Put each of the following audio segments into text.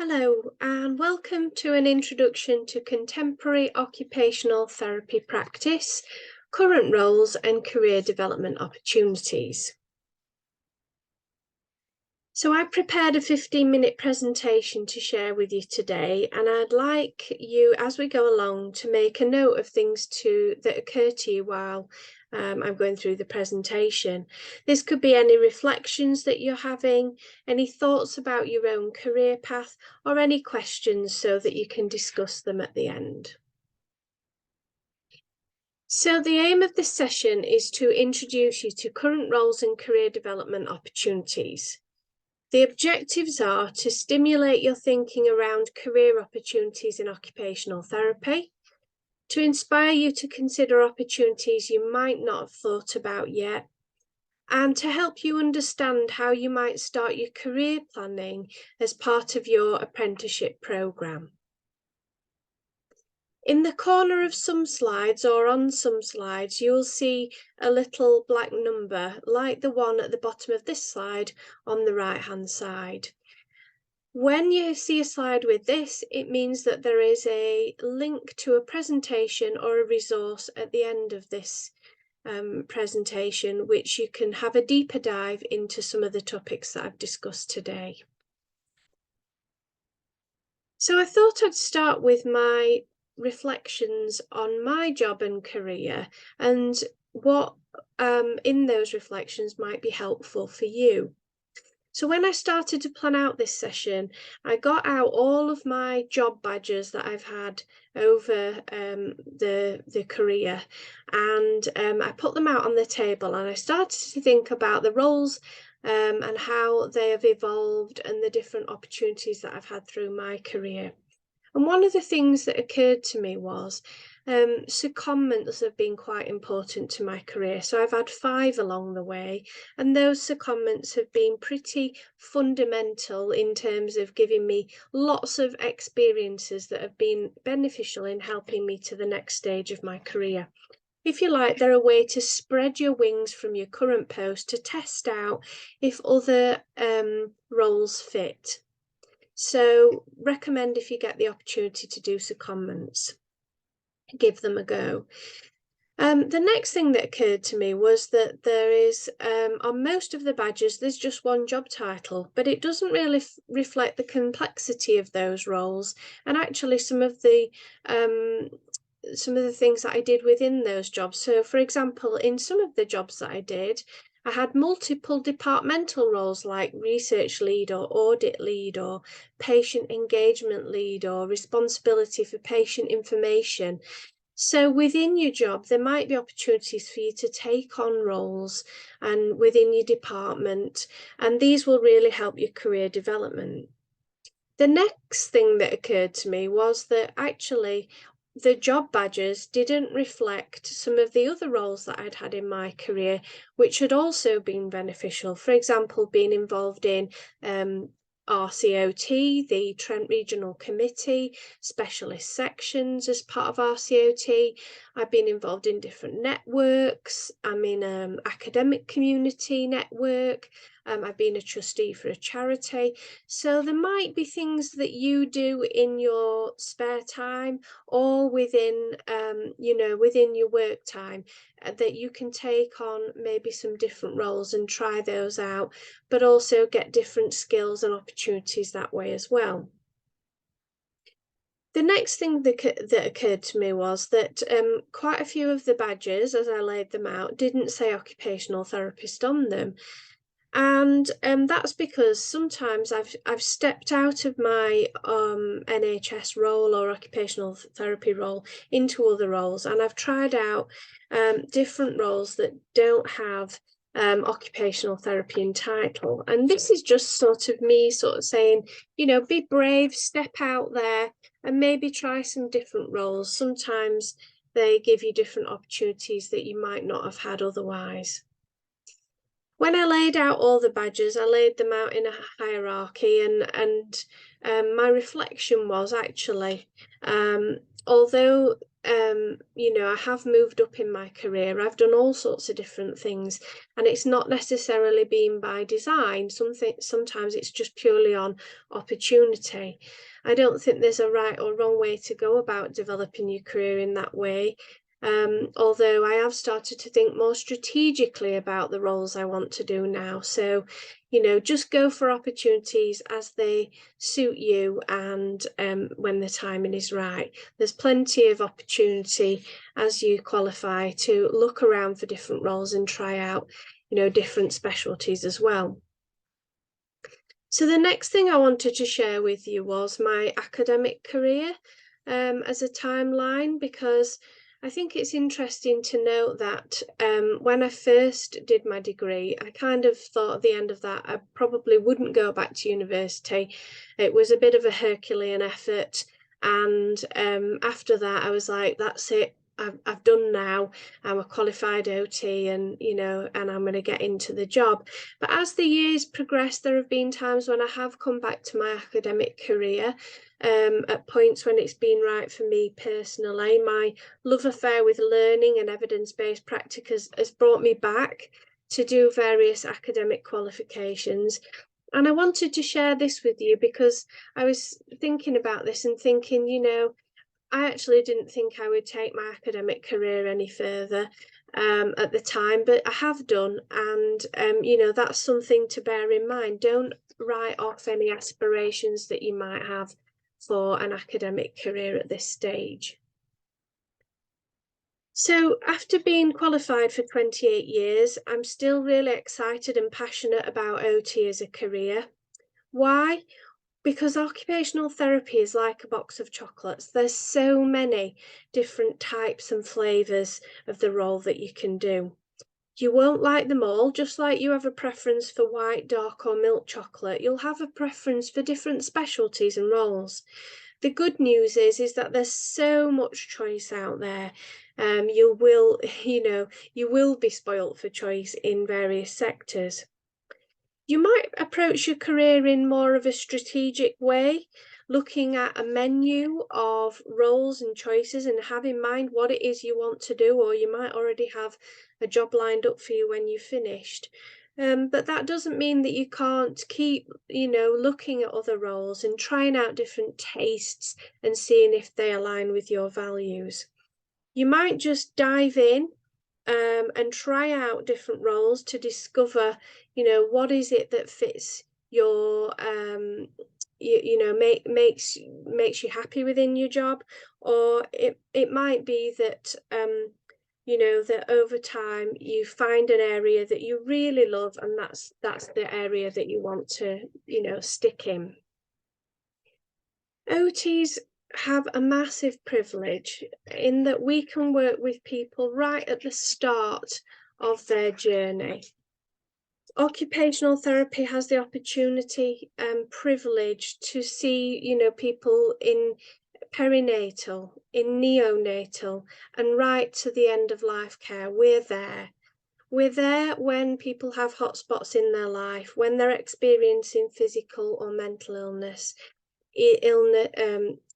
Hello, and welcome to an introduction to contemporary occupational therapy practice, current roles and career development opportunities. So I prepared a 15-minute presentation to share with you today, and I'd like you, as we go along, to make a note of things that occur to you while I'm going through the presentation. This could be any reflections that you're having, any thoughts about your own career path, or any questions so that you can discuss them at the end. So the aim of this session is to introduce you to current roles and career development opportunities. The objectives are to stimulate your thinking around career opportunities in occupational therapy, to inspire you to consider opportunities you might not have thought about yet, and to help you understand how you might start your career planning as part of your apprenticeship programme. In the corner of some slides or on some slides, you'll see a little black number like the one at the bottom of this slide on the right-hand side. When you see a slide with this, it means that there is a link to a presentation or a resource at the end of this presentation, which you can have a deeper dive into some of the topics that I've discussed today. So I thought I'd start with my reflections on my job and career and what in those reflections might be helpful for you. So when I started to plan out this session, I got out all of my job badges that I've had over the career, and I put them out on the table, and I started to think about the roles and how they have evolved and the different opportunities that I've had through my career. And one of the things that occurred to me was secondments have been quite important to my career. So I've had 5 along the way, and those secondments have been pretty fundamental in terms of giving me lots of experiences that have been beneficial in helping me to the next stage of my career. If you like, they're a way to spread your wings from your current post to test out if other roles fit. So recommend, if you get the opportunity to do secondments, give them a go. The next thing that occurred to me was that there is, on most of the badges, there's just one job title, but it doesn't really reflect the complexity of those roles. And actually some of the things that I did within those jobs. So for example, in some of the jobs that I did, I had multiple departmental roles like research lead or audit lead or patient engagement lead or responsibility for patient information. So within your job, there might be opportunities for you to take on roles and within your department, and these will really help your career development. The next thing that occurred to me was that actually the job badges didn't reflect some of the other roles that I'd had in my career, which had also been beneficial. For example, being involved in RCOT, the Trent Regional Committee, specialist sections as part of RCOT. I've been involved in different networks. I'm in an academic community network. I've been a trustee for a charity. So there might be things that you do in your spare time or within, within your work time that you can take on maybe some different roles and try those out, but also get different skills and opportunities that way as well. The next thing that occurred to me was that quite a few of the badges, as I laid them out, didn't say occupational therapist on them. And that's because sometimes I've stepped out of my NHS role or occupational therapy role into other roles, and I've tried out different roles that don't have occupational therapy in title. And this is just sort of me saying, be brave, step out there and maybe try some different roles. Sometimes they give you different opportunities that you might not have had otherwise. When I laid out all the badges, I laid them out in a hierarchy, and my reflection was actually, although I have moved up in my career. I've done all sorts of different things, and it's not necessarily been by design. Sometimes it's just purely on opportunity. I don't think there's a right or wrong way to go about developing your career in that way. Although I have started to think more strategically about the roles I want to do now. So, just go for opportunities as they suit you, and when the timing is right. There's plenty of opportunity as you qualify to look around for different roles and try out, different specialties as well. So the next thing I wanted to share with you was my academic career as a timeline, because I think it's interesting to note that when I first did my degree, I kind of thought at the end of that I probably wouldn't go back to university. It was a bit of a Herculean effort. And after that, I was like, that's it. I've done now. I'm a qualified OT, and and I'm going to get into the job. But as the years progressed, there have been times when I have come back to my academic career at points when it's been right for me personally. My love affair with learning and evidence-based practice has brought me back to do various academic qualifications. And I wanted to share this with you because I was thinking about this and thinking, I actually didn't think I would take my academic career any further at the time, but I have done. And, that's something to bear in mind. Don't write off any aspirations that you might have for an academic career at this stage. So after being qualified for 28 years, I'm still really excited and passionate about OT as a career. Why? Because occupational therapy is like a box of chocolates. There's so many different types and flavours of the role that you can do. You won't like them all, just like you have a preference for white, dark or milk chocolate. You'll have a preference for different specialties and roles. The good news is that there's so much choice out there. You will, you will be spoilt for choice in various sectors. You might approach your career in more of a strategic way, looking at a menu of roles and choices and have in mind what it is you want to do, or you might already have a job lined up for you when you've finished. But that doesn't mean that you can't keep, looking at other roles and trying out different tastes and seeing if they align with your values. You might just dive in and try out different roles to discover, what is it that fits your, makes you happy within your job, or it might be that, that over time you find an area that you really love, and that's the area that you want to, stick in. OTs have a massive privilege in that we can work with people right at the start of their journey. Occupational therapy has the opportunity and privilege to see, people in perinatal, in neonatal, and right to the end of life care. We're there. We're there when people have hotspots in their life, when they're experiencing physical or mental illness,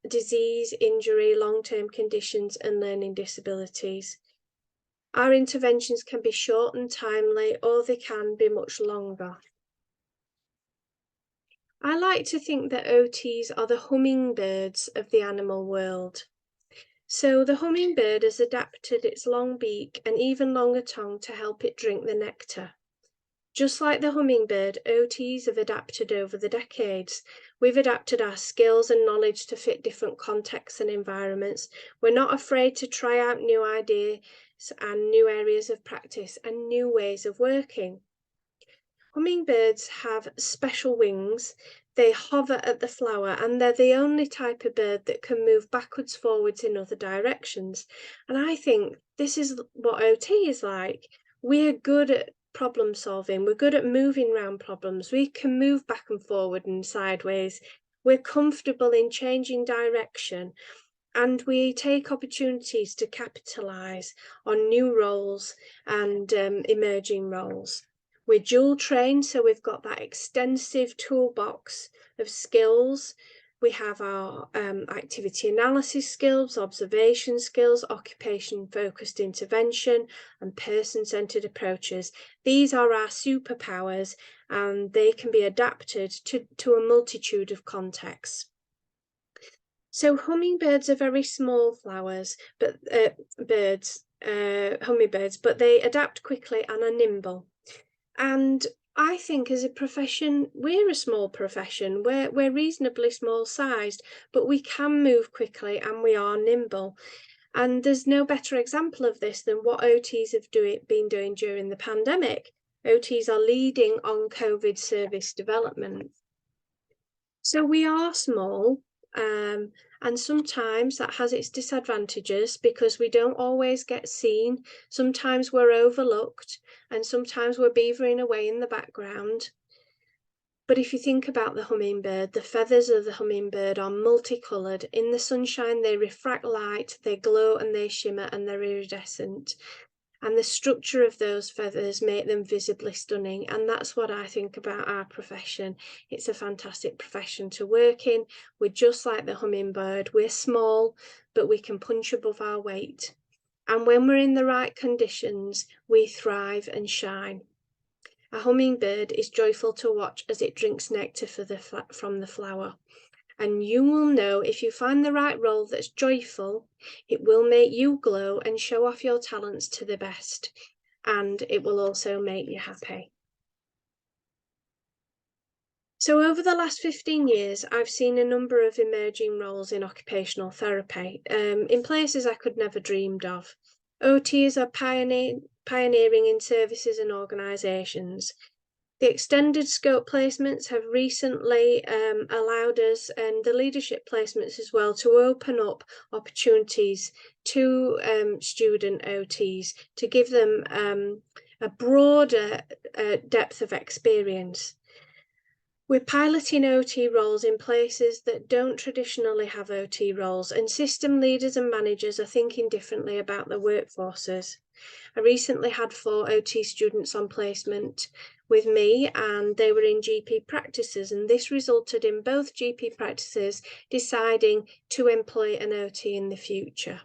disease, injury, long-term conditions, and learning disabilities. Our interventions can be short and timely, or they can be much longer. I like to think that OTs are the hummingbirds of the animal world. So the hummingbird has adapted its long beak and even longer tongue to help it drink the nectar. Just like the hummingbird, OTs have adapted over the decades. We've adapted our skills and knowledge to fit different contexts and environments. We're not afraid to try out new ideas and new areas of practice and new ways of working. Hummingbirds have special wings. They hover at the flower, and they're the only type of bird that can move backwards, forwards in other directions. And I think this is what OT is like. We're good at problem solving. We're good at moving around problems. We can move back and forward and sideways. We're comfortable in changing direction, and we take opportunities to capitalise on new roles and emerging roles. We're dual trained, so we've got that extensive toolbox of skills We have our activity analysis skills, observation skills, occupation-focused intervention, and person-centered approaches. These are our superpowers, and they can be adapted to a multitude of contexts. So hummingbirds are very small flowers, but hummingbirds, but they adapt quickly and are nimble. And I think as a profession, we're a small profession. We're reasonably small sized, but we can move quickly and we are nimble. And there's no better example of this than what OTs have been doing during the pandemic. OTs are leading on COVID service development. So we are small, and sometimes that has its disadvantages because we don't always get seen. Sometimes we're overlooked, and sometimes we're beavering away in the background. But if you think about the hummingbird, the feathers of the hummingbird are multicolored. In the sunshine, they refract light, they glow and they shimmer and they're iridescent. And the structure of those feathers make them visibly stunning. And that's what I think about our profession. It's a fantastic profession to work in. We're just like the hummingbird. We're small, but we can punch above our weight. And when we're in the right conditions, we thrive and shine. A hummingbird is joyful to watch as it drinks nectar from the flower. And you will know if you find the right role that's joyful, it will make you glow and show off your talents to the best. And it will also make you happy. So over the last 15 years, I've seen a number of emerging roles in occupational therapy, in places I could never dreamed of. OTs are pioneering in services and organisations. The extended scope placements have recently allowed us, and the leadership placements as well, to open up opportunities to student OTs to give them a broader depth of experience. We're piloting OT roles in places that don't traditionally have OT roles, and system leaders and managers are thinking differently about their workforces. I recently had 4 OT students on placement with me, and they were in GP practices, and this resulted in both GP practices deciding to employ an OT in the future.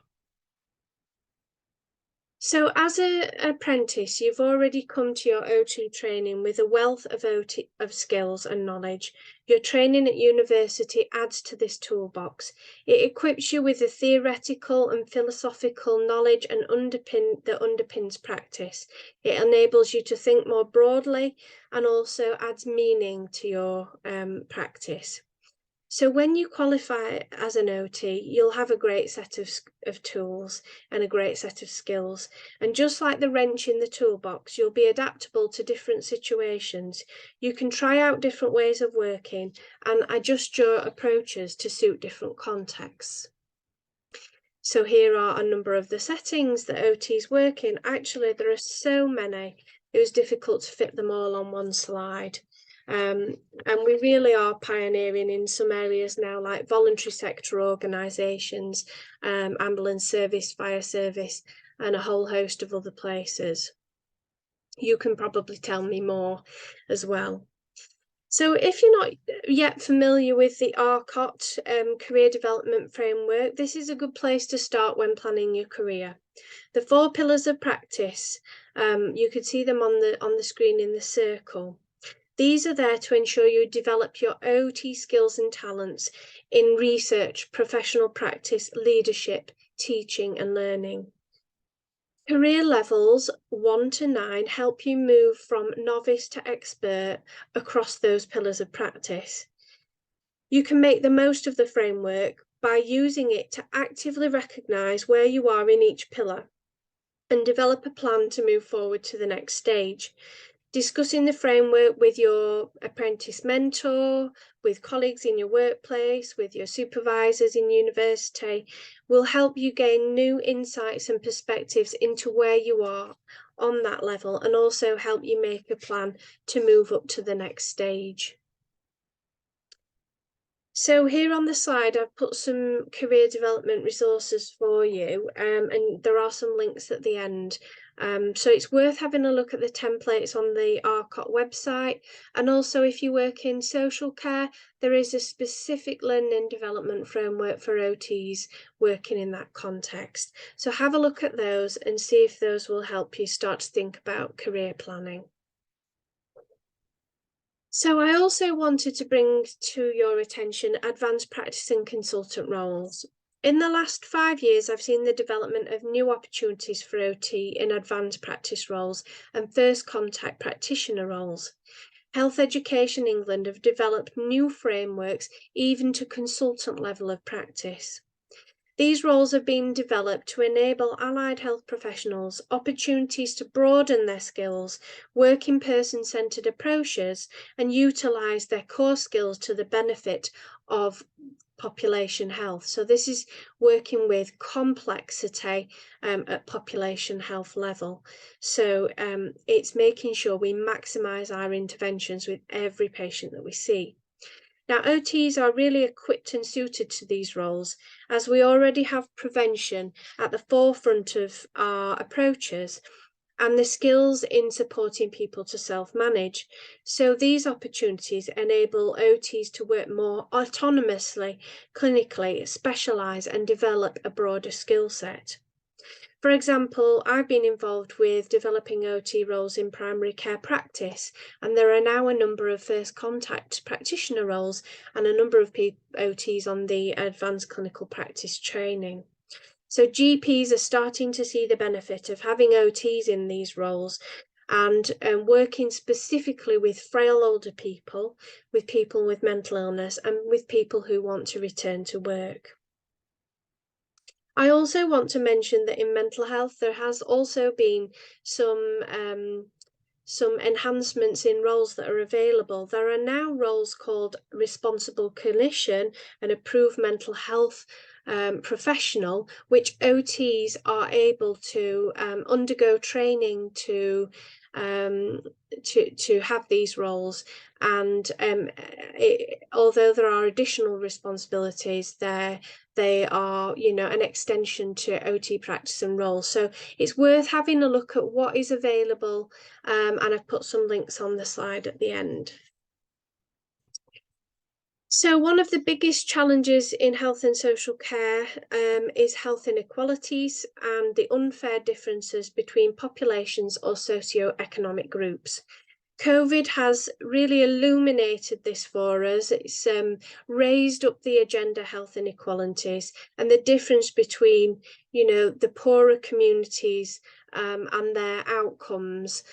So as an apprentice, you've already come to your OT training with a wealth of skills and knowledge. Your training at university adds to this toolbox. It equips you with the theoretical and philosophical knowledge and that underpins practice. It enables you to think more broadly and also adds meaning to your practice. So when you qualify as an OT, you'll have a great set of tools and a great set of skills. And just like the wrench in the toolbox, you'll be adaptable to different situations. You can try out different ways of working and adjust your approaches to suit different contexts. So here are a number of the settings that OTs work in. Actually, there are so many, it was difficult to fit them all on one slide. And we really are pioneering in some areas now, like voluntary sector organisations, ambulance service, fire service, and a whole host of other places. You can probably tell me more as well. So if you're not yet familiar with the ARCOT career development framework, this is a good place to start when planning your career. The 4 pillars of practice, you can see them on the screen in the circle. These are there to ensure you develop your OT skills and talents in research, professional practice, leadership, teaching and learning. Career levels 1 to 9 help you move from novice to expert across those pillars of practice. You can make the most of the framework by using it to actively recognise where you are in each pillar and develop a plan to move forward to the next stage. Discussing the framework with your apprentice mentor, with colleagues in your workplace, with your supervisors in university, will help you gain new insights and perspectives into where you are on that level, and also help you make a plan to move up to the next stage. So here on the slide, I've put some career development resources for you, and there are some links at the end. So it's worth having a look at the templates on the RCOT website. And also, if you work in social care, there is a specific learning and development framework for OTs working in that context. So have a look at those and see if those will help you start to think about career planning. So I also wanted to bring to your attention advanced practice and consultant roles. In the last 5 years, I've seen the development of new opportunities for OT in advanced practice roles and first contact practitioner roles. Health Education England have developed new frameworks even to consultant level of practice. These roles have been developed to enable allied health professionals opportunities to broaden their skills, work in person-centred approaches, and utilise their core skills to the benefit of population health. So this is working with complexity at population health level. So it's making sure we maximise our interventions with every patient that we see. Now, OTs are really equipped and suited to these roles, as we already have prevention at the forefront of our approaches and the skills in supporting people to self-manage. So these opportunities enable OTs to work more autonomously, clinically, specialise and develop a broader skill set. For example, I've been involved with developing OT roles in primary care practice, and there are now a number of first contact practitioner roles and a number of OTs on the advanced clinical practice training. So GPs are starting to see the benefit of having OTs in these roles and working specifically with frail older people, with people with mental illness, and with people who want to return to work. I also want to mention that in mental health, there has also been some enhancements in roles that are available. There are now roles called responsible clinician and approved mental health professional, which OTs are able to undergo training to have these roles. And although there are additional responsibilities there, they are, an extension to OT practice and roles. So it's worth having a look at what is available, and I've put some links on the slide at the end. So one of the biggest challenges in health and social care is health inequalities and the unfair differences between populations or socio-economic groups. COVID has really illuminated this for us. It's raised up the agenda health inequalities and the difference between, the poorer communities and their outcomes.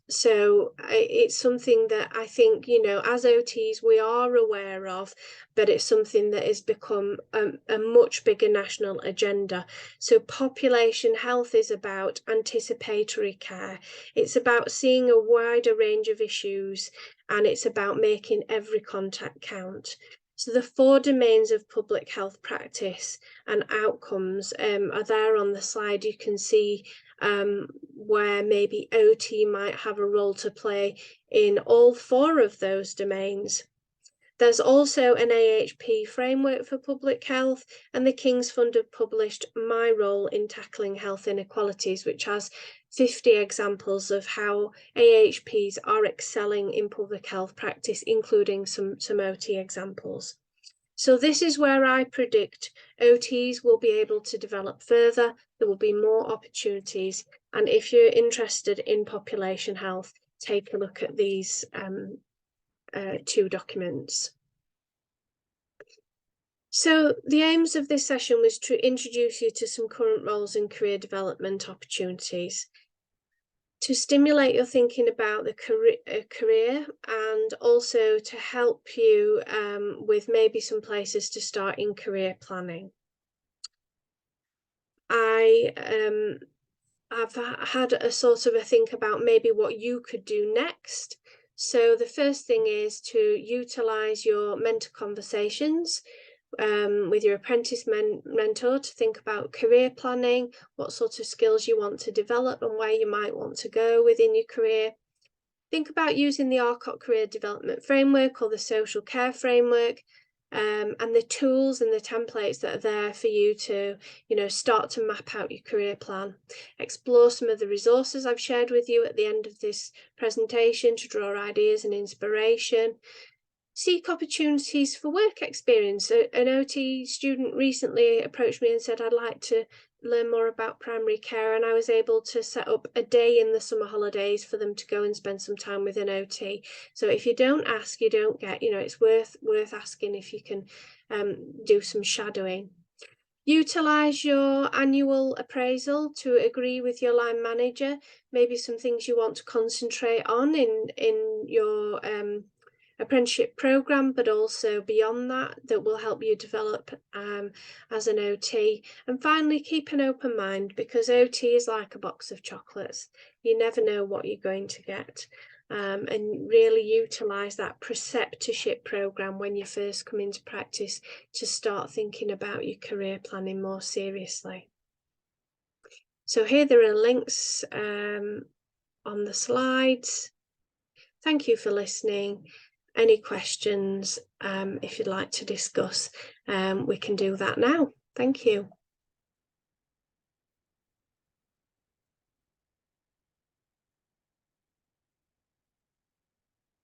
So it's something that I think, as OTs, we are aware of, but it's something that has become a much bigger national agenda. So population health is about anticipatory care. It's about seeing a wider range of issues, and it's about making every contact count. So the 4 domains of public health practice and outcomes are there on the slide. You can see where maybe OT might have a role to play in all 4 of those domains. There's also an AHP framework for public health, and the King's Fund have published My Role in Tackling Health Inequalities, which has 50 examples of how AHPs are excelling in public health practice, including some OT examples. So this is where I predict OTs will be able to develop further. There will be more opportunities. And if you're interested in population health, take a look at these 2 documents. So the aims of this session was to introduce you to some current roles and career development opportunities, to stimulate your thinking about the career, and also to help you with maybe some places to start in career planning. I've had a sort of a think about maybe what you could do next. So the first thing is to utilise your mentor conversations with your apprentice mentor to think about career planning, what sort of skills you want to develop and where you might want to go within your career. Think about using the RCOT Career Development Framework or the Social Care Framework. and the tools and the templates that are there for you to, start to map out your career plan. Explore some of the resources I've shared with you at the end of this presentation to draw ideas and inspiration. Seek opportunities for work experience. An OT student recently approached me and said, I'd like to learn more about primary care, and I was able to set up a day in the summer holidays for them to go and spend some time with an OT. So if you don't ask, you don't get. It's worth asking if you can do some shadowing. Utilize your annual appraisal to agree with your line manager, maybe some things you want to concentrate on in your apprenticeship program, but also beyond that will help you develop as an OT. And finally, keep an open mind, because OT is like a box of chocolates. You never know what you're going to get. And really utilize that preceptorship program when you first come into practice to start thinking about your career planning more seriously. So here there are links on the slides. Thank you for listening. Any questions, if you'd like to discuss, we can do that now. Thank you.